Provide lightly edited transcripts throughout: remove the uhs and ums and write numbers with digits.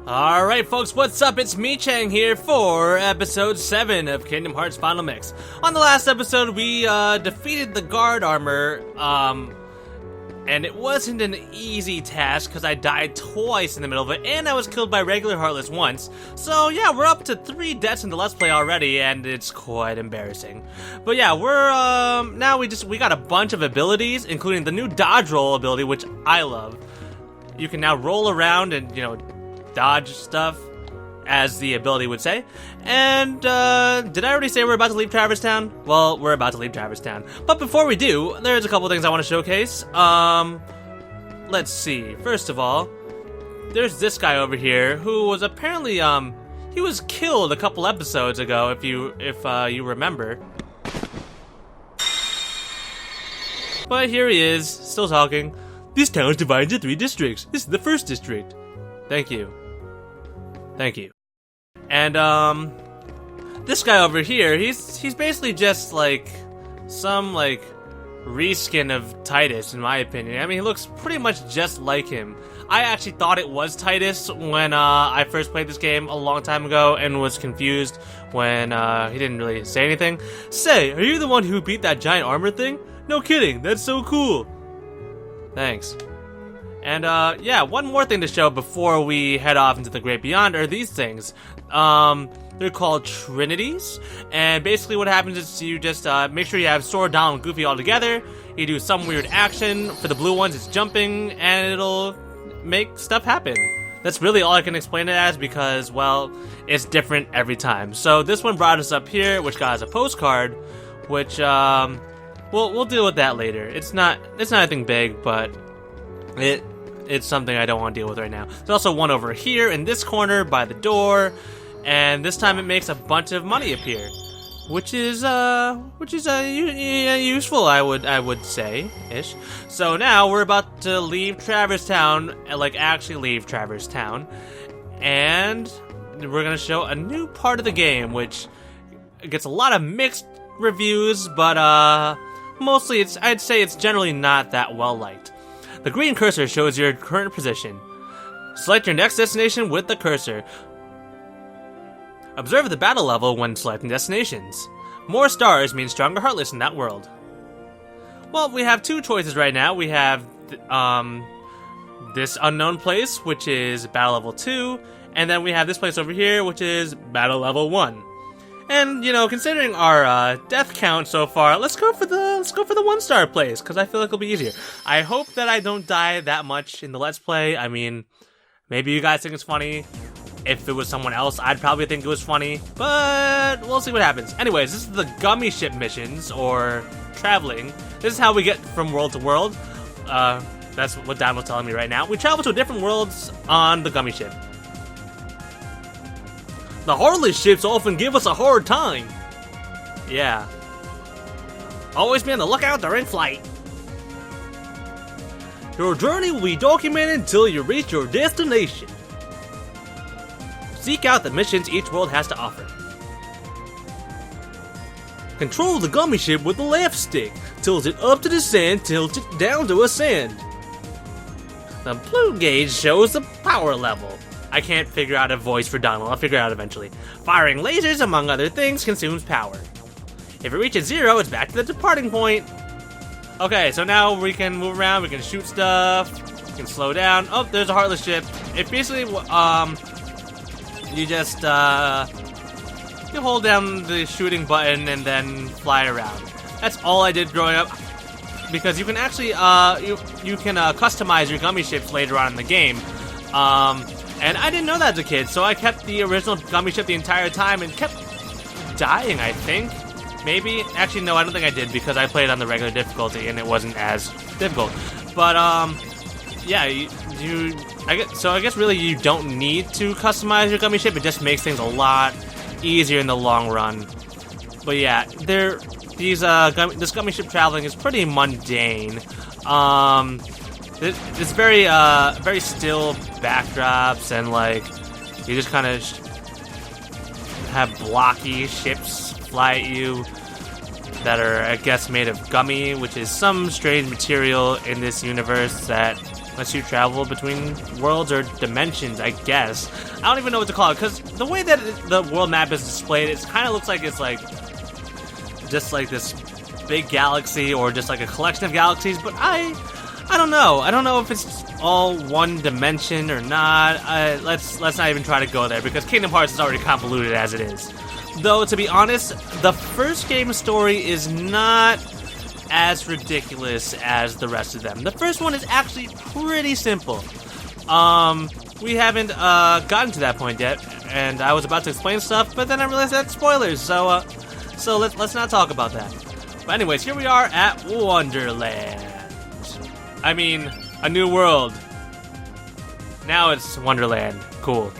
Alright folks, what's up? It's Michang here for episode 7 of Kingdom Hearts Final Mix. On the last episode, we defeated the guard armor, and it wasn't an easy task because I died twice in the middle of it, and I was killed by regular Heartless once. So yeah, we're up to 3 deaths in the Let's Play already, and it's quite embarrassing. But yeah, we're, now we got a bunch of abilities, including the new dodge roll ability, which I love. You can now roll around and, dodge stuff, as the ability would say. And, did I already say we're about to leave Traverse Town? Well, we're about to leave Traverse Town. But before we do, there's a couple things I want to showcase. Let's see. First of all, there's this guy over here who was apparently, he was killed a couple episodes ago, if you remember. But here he is, still talking. This town is divided into 3 districts. This is the first district. Thank you. Thank you. And, this guy over here, he's basically just, some, reskin of Titus, in my opinion. I mean, he looks pretty much just like him. I actually thought it was Titus when, I first played this game a long time ago and was confused when, he didn't really say anything. Say, are you the one who beat that giant armor thing? No kidding, that's so cool. Thanks. And, yeah, one more thing to show before we head off into the Great Beyond are these things. They're called Trinities, and basically what happens is you just, make sure you have Sora, Donald, and Goofy all together, you do some weird action. For the blue ones, it's jumping, and it'll make stuff happen. That's really all I can explain it as because, well, it's different every time. So this one brought us up here, which got us a postcard, which, we'll deal with that later. It's not anything big, but it's something I don't want to deal with right now. There's also one over here in this corner by the door, and this time it makes a bunch of money appear, which is useful, I would say ish. So now we're about to leave Traverse Town, actually leave Traverse Town, and we're gonna show a new part of the game, which gets a lot of mixed reviews, but mostly I'd say it's generally not that well liked. The green cursor shows your current position. Select your next destination with the cursor. Observe the battle level when selecting destinations. More stars means stronger Heartless in that world. Well, we have 2 choices right now. We have this unknown place, which is battle level 2, and then we have this place over here, which is battle level 1. And, considering our death count so far, let's go for the 1-star place, because I feel like it'll be easier. I hope that I don't die that much in the Let's Play. I mean, maybe you guys think it's funny. If it was someone else, I'd probably think it was funny, but we'll see what happens. Anyways, this is the Gummi Ship missions, or traveling. This is how we get from world to world. That's what Dan was telling me right now. We travel to different worlds on the Gummi Ship. The Heartless ships often give us a hard time. Yeah. Always be on the lookout during flight. Your journey will be documented until you reach your destination. Seek out the missions each world has to offer. Control the Gummi Ship with the left stick. Tilt it up to descend, tilt it down to ascend. The blue gauge shows the power level. I can't figure out a voice for Donald. I'll figure it out eventually. Firing lasers, among other things, consumes power. If it reaches 0, it's back to the departing point. Okay, so now we can move around, we can shoot stuff, we can slow down. Oh, there's a Heartless ship. It basically, you just, you hold down the shooting button and then fly around. That's all I did growing up, because you can actually, you can customize your Gummi ships later on in the game. And I didn't know that as a kid, so I kept the original Gummi Ship the entire time and kept dying, I think. Maybe. Actually, no, I don't think I did, because I played on the regular difficulty and it wasn't as difficult. But, yeah, I guess really you don't need to customize your Gummi Ship. It just makes things a lot easier in the long run. But yeah, this Gummi Ship traveling is pretty mundane. It's very still backdrops, and you just kind of have blocky ships fly at you that are, I guess, made of gummy, which is some strange material in this universe that Unless you travel between worlds or dimensions, I guess. I don't even know what to call it, because the way that the world map is displayed, it kind of looks like it's like just like this big galaxy or just like a collection of galaxies, but I don't know. I don't know if it's all one dimension or not. Let's not even try to go there, because Kingdom Hearts is already convoluted as it is. Though, to be honest, the first game's story is not as ridiculous as the rest of them. The first one is actually pretty simple. We haven't gotten to that point yet, and I was about to explain stuff, but then I realized that's spoilers, so let's not talk about that. But anyways, here we are at Wonderland. I mean, a new world. Now it's Wonderland. Cool.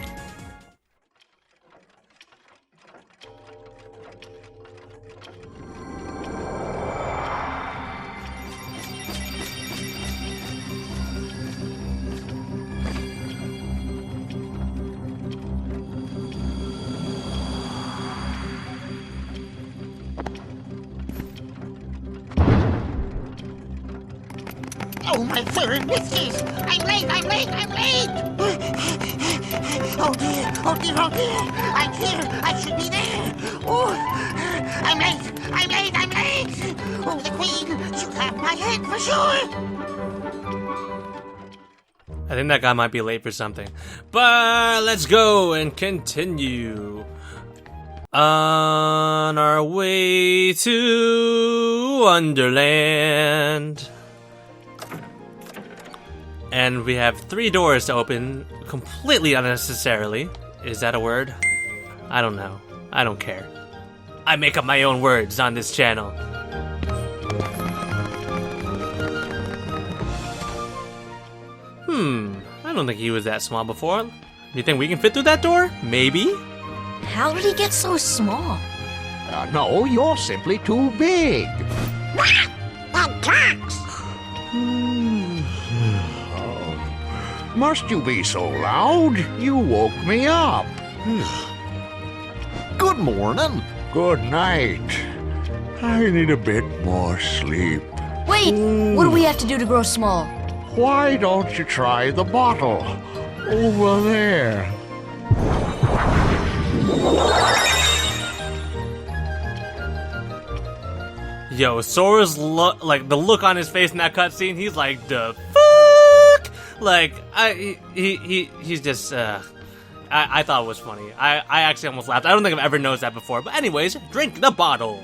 Oh, my fur whiskers! I'm late! Oh dear! I'm here! I should be there! Oh, I'm late! Oh, the Queen! She'll have my head for sure! I think that guy might be late for something. But let's go and continue. On our way to Wonderland. And we have 3 doors to open completely unnecessarily. Is that a word? I don't know. I don't care. I make up my own words on this channel. I don't think he was that small before. Do you think we can fit through that door? Maybe? How did he get so small? No, you're simply too big. That talks! Must you be so loud? You woke me up. Good morning. Good night. I need a bit more sleep. Wait, what do we have to do to grow small? Why don't you try the bottle? Over there. Yo, Sora's like the look on his face in that cutscene, he's like, the fuck? Like, he's just, I thought it was funny. I actually almost laughed. I don't think I've ever noticed that before. But anyways, drink the bottle.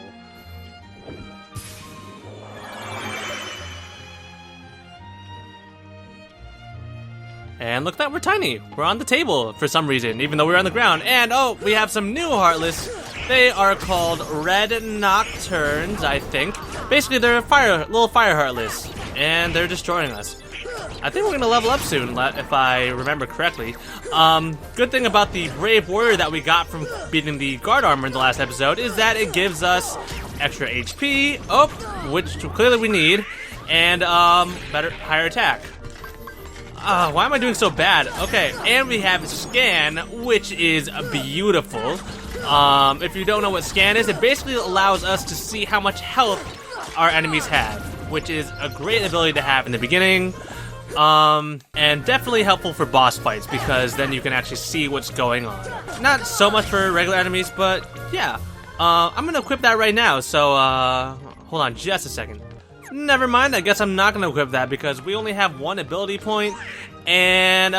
And look at that, we're tiny. We're on the table for some reason, even though we're on the ground. And oh, we have some new Heartless. They are called Red Nocturnes, I think. Basically, they're little fire Heartless, and they're destroying us. I think we're gonna level up soon, if I remember correctly. Good thing about the Brave Warrior that we got from beating the Guard Armor in the last episode is that it gives us extra HP, which clearly we need, and higher attack. Why am I doing so bad? Okay, and we have Scan, which is beautiful. If you don't know what Scan is, it basically allows us to see how much health our enemies have, which is a great ability to have in the beginning. And definitely helpful for boss fights, because then you can actually see what's going on. Not so much for regular enemies, but yeah. I'm gonna equip that right now, so hold on just a second. Never mind, I guess I'm not gonna equip that because we only have 1 ability point, and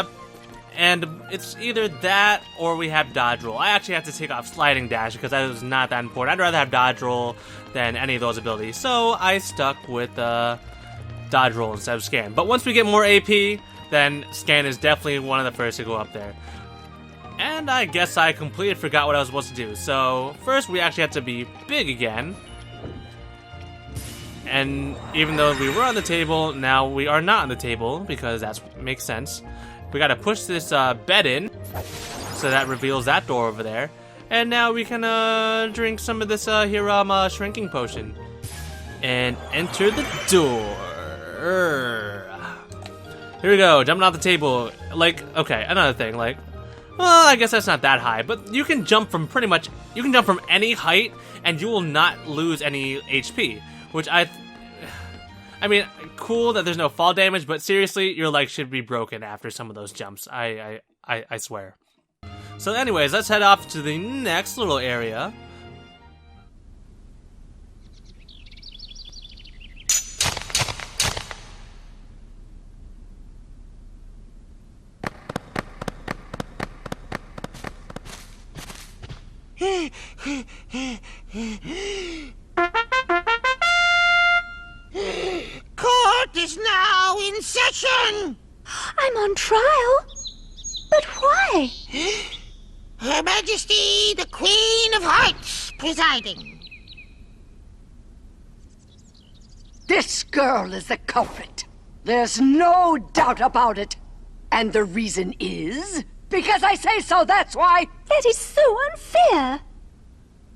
it's either that or we have dodge roll. I actually have to take off sliding dash because that is not that important. I'd rather have dodge roll than any of those abilities, so I stuck with dodge roll instead of Scan. But once we get more AP, then Scan is definitely one of the first to go up there. And I guess I completely forgot what I was supposed to do. So first we actually have to be big again. And even though we were on the table, now we are not on the table, because that makes sense. We gotta push this bed in, so that reveals that door over there. And now we can drink some of this Hirama shrinking potion. And enter the door. Here we go, jumping off the table. Like, okay, another thing, like, well, I guess that's not that high, but you can jump from any height, and you will not lose any HP. Which I I mean, cool that there's no fall damage, but seriously, your leg should be broken after some of those jumps. I swear. So anyways, let's head off to the next little area. Court is now in session. I'm on trial? But why? Her Majesty, the Queen of Hearts, presiding. This girl is the culprit. There's no doubt about it. And the reason is... because I say so, that's why. That is so unfair.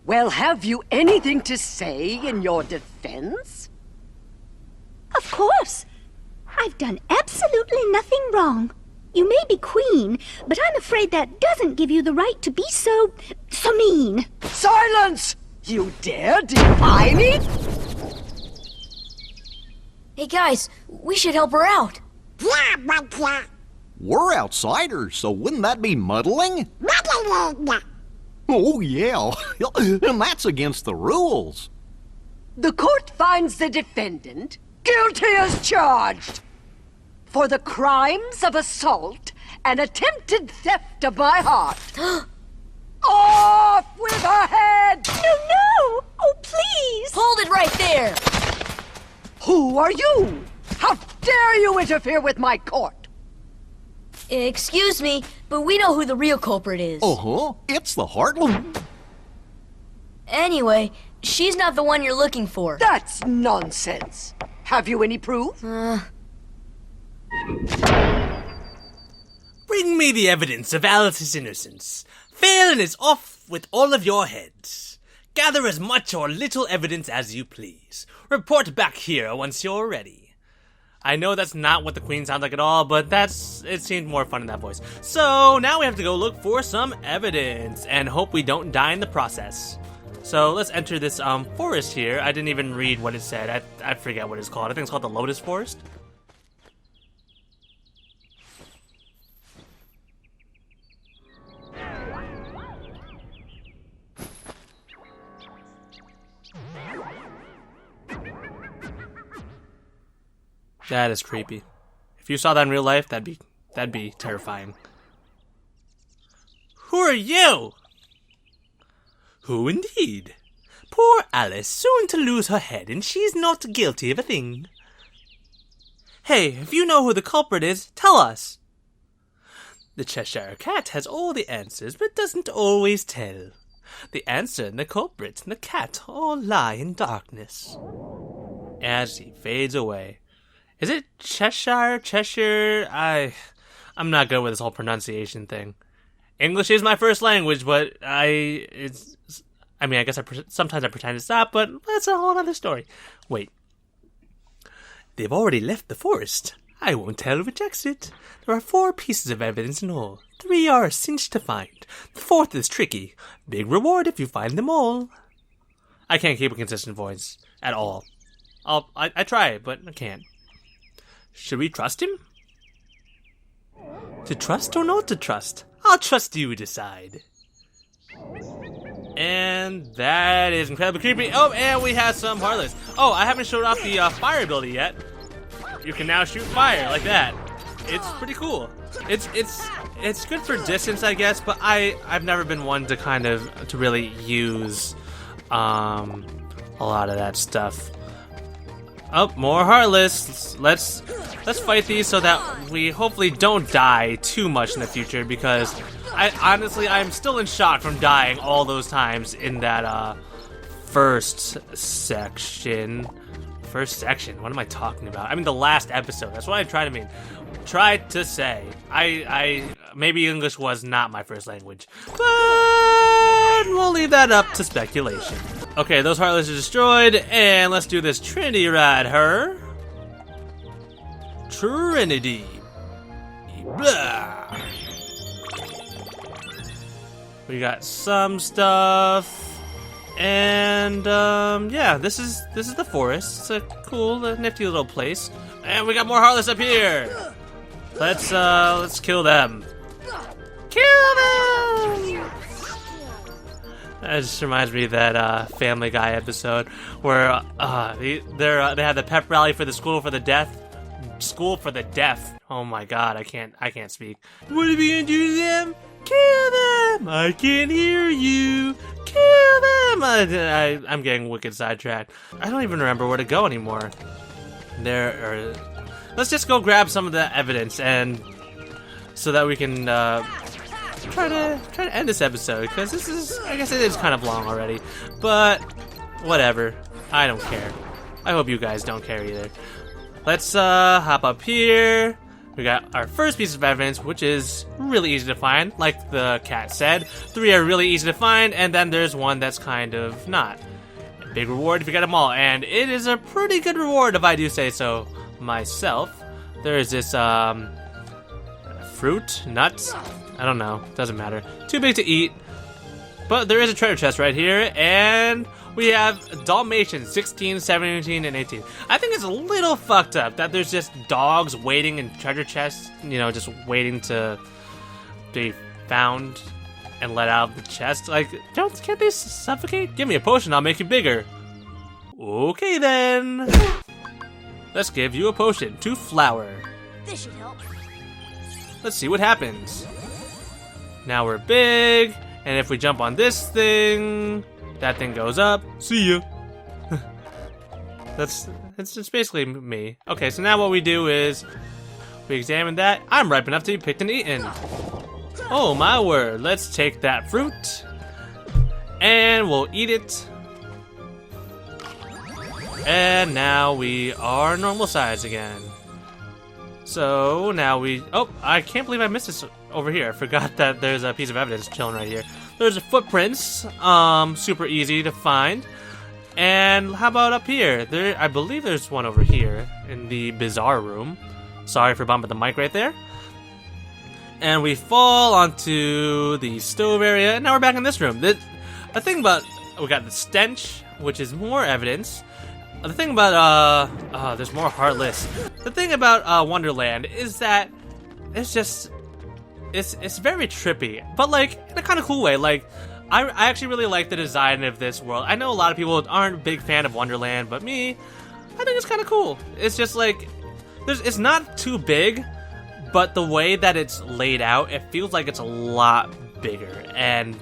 Well, have you anything to say in your defense? Of course. I've done absolutely nothing wrong. You may be queen, but I'm afraid that doesn't give you the right to be so mean. Silence! You dare defy me? Hey guys, we should help her out. Blah, blah, blah. We're outsiders, so wouldn't that be muddling? Blah, blah, blah, blah. Oh, yeah. And that's against the rules. The court finds the defendant guilty as charged for the crimes of assault and attempted theft of my heart. Off with her head! No! Oh, please! Hold it right there! Who are you? How dare you interfere with my court? Excuse me, but we know who the real culprit is. Uh-huh. It's the Heartland. Anyway, she's not the one you're looking for. That's nonsense. Have you any proof? Bring me the evidence of Alice's innocence. Fail and it's off with all of your heads. Gather as much or little evidence as you please. Report back here once you're ready. I know that's not what the Queen sounds like at all, but it seemed more fun in that voice. So now we have to go look for some evidence and hope we don't die in the process. So let's enter this forest here. I didn't even read what it said. I forget what it's called. I think it's called the Lotus Forest. That is creepy. If you saw that in real life, that'd be terrifying. Who are you? Who indeed? Poor Alice, soon to lose her head, and she's not guilty of a thing. Hey, if you know who the culprit is, tell us. The Cheshire Cat has all the answers, but doesn't always tell. The answer and the culprit and the cat all lie in darkness. As he fades away. Is it Cheshire? Cheshire? I'm not good with this whole pronunciation thing. English is my first language, but I guess sometimes I pretend it's not, but that's a whole other story. Wait. They've already left the forest. I won't tell which exit. There are 4 pieces of evidence in all. 3 are a cinch to find. The 4th is tricky. Big reward if you find them all. I can't keep a consistent voice at all. I try, but I can't. Should we trust him? To trust or not to trust? I'll trust you decide. And that is incredibly creepy. Oh, and we have some Heartless. Oh, I haven't showed off the fire ability yet. You can now shoot fire like that. It's pretty cool. It's good for distance, I guess, but I've never been one to really use a lot of that stuff. Oh, more Heartless. Let's fight these so that we hopefully don't die too much in the future, because I'm still in shock from dying all those times in that first section. First section? What am I talking about? I mean the last episode. That's what I tried to say. I maybe English was not my first language, but we'll leave that up to speculation. Okay, those Heartless are destroyed, and let's do this Trinity ride her. Trinity. Blah. We got some stuff, And yeah, this is the forest. It's a cool, nifty little place. And we got more Heartless up here. Let's kill them. Kill them! That just reminds me of that Family Guy episode where they had the pep rally for the school for the deaf. School for the deaf. Oh my God, I can't speak. What are we gonna do to them? Kill them! I can't hear you. Kill them! I'm getting wicked sidetracked. I don't even remember where to go anymore. Let's just go grab some of the evidence and so that we can try to end this episode, because this is, I guess it is kind of long already, but whatever. I don't care. I hope you guys don't care either. Let's hop up here. We got our first piece of evidence, which is really easy to find. Like the cat said, 3 are really easy to find, and then there's one that's kind of not. A big reward if you get them all, and it is a pretty good reward if I do say so myself. There is this fruit, nuts, I don't know, doesn't matter. Too big to eat, but there is a treasure chest right here, and we have Dalmatians 16, 17, and 18. I think it's a little fucked up that there's just dogs waiting in treasure chests, you know, just waiting to be found and let out of the chest. Like, can't they suffocate? Give me a potion, I'll make you bigger. Okay then. Let's give you a potion to flower. This should help. Let's see what happens. Now we're big, and if we jump on this thing, that thing goes up. See ya. It's just basically me. Okay, so now what we do is we examine that. I'm ripe enough to be picked and eaten. Oh my word. Let's take that fruit and we'll eat it. And now we are normal size again. So now oh, I can't believe I missed this over here. I forgot that there's a piece of evidence chilling right here. There's footprints, super easy to find. And how about up here? I believe there's one over here in the bizarre room. Sorry for bumping the mic right there. And we fall onto the stove area, and now we're back in this room. The thing about, we got the stench, which is more evidence. The thing about, there's more Heartless. The thing about Wonderland is that it's just, it's very trippy, but like in a kind of cool way. Like, I actually really like the design of this world. I know a lot of people aren't a big fan of Wonderland, but me, I think it's kind of cool. It's just like, it's not too big, but the way that it's laid out, it feels like it's a lot bigger, and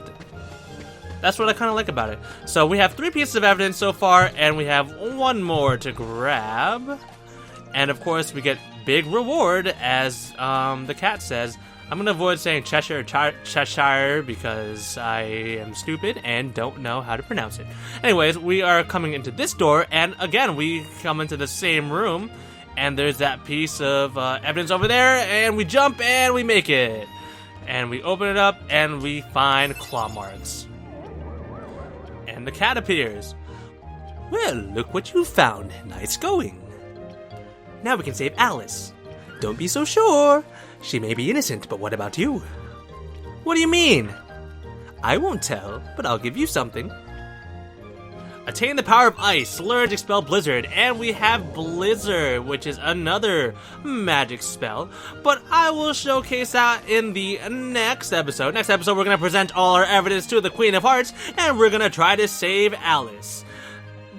that's what I kind of like about it. So we have 3 pieces of evidence so far, and we have 1 more to grab. And of course, we get big reward, as the cat says. I'm going to avoid saying Cheshire or Cheshire because I am stupid and don't know how to pronounce it. Anyways, we are coming into this door, and again, we come into the same room, and there's that piece of evidence over there, and we jump, and we make it. And we open it up, and we find claw marks. And the cat appears. Well, look what you found. Nice going. Now we can save Alice. Don't be so sure. She may be innocent, but what about you? What do you mean? I won't tell, but I'll give you something. Attain the power of ice, Slurge, expel blizzard, and we have blizzard, which is another magic spell, but I will showcase that in the next episode. Next episode, we're going to present all our evidence to the Queen of Hearts, and we're going to try to save Alice.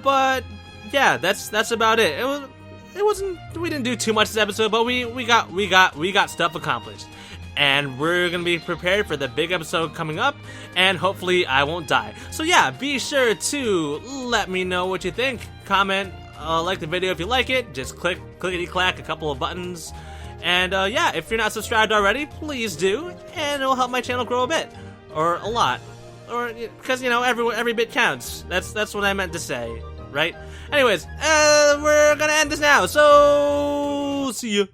But yeah, that's about it. It wasn't, we didn't do too much this episode, but we got stuff accomplished. And we're going to be prepared for the big episode coming up, and hopefully I won't die. So yeah, be sure to let me know what you think. Comment, like the video if you like it. Just clickety-clack a couple of buttons. And yeah, if you're not subscribed already, please do, and it'll help my channel grow a bit. Or a lot. Or, because, you know, every bit counts. That's what I meant to say, right? Anyways, we're going to end this now, so see ya.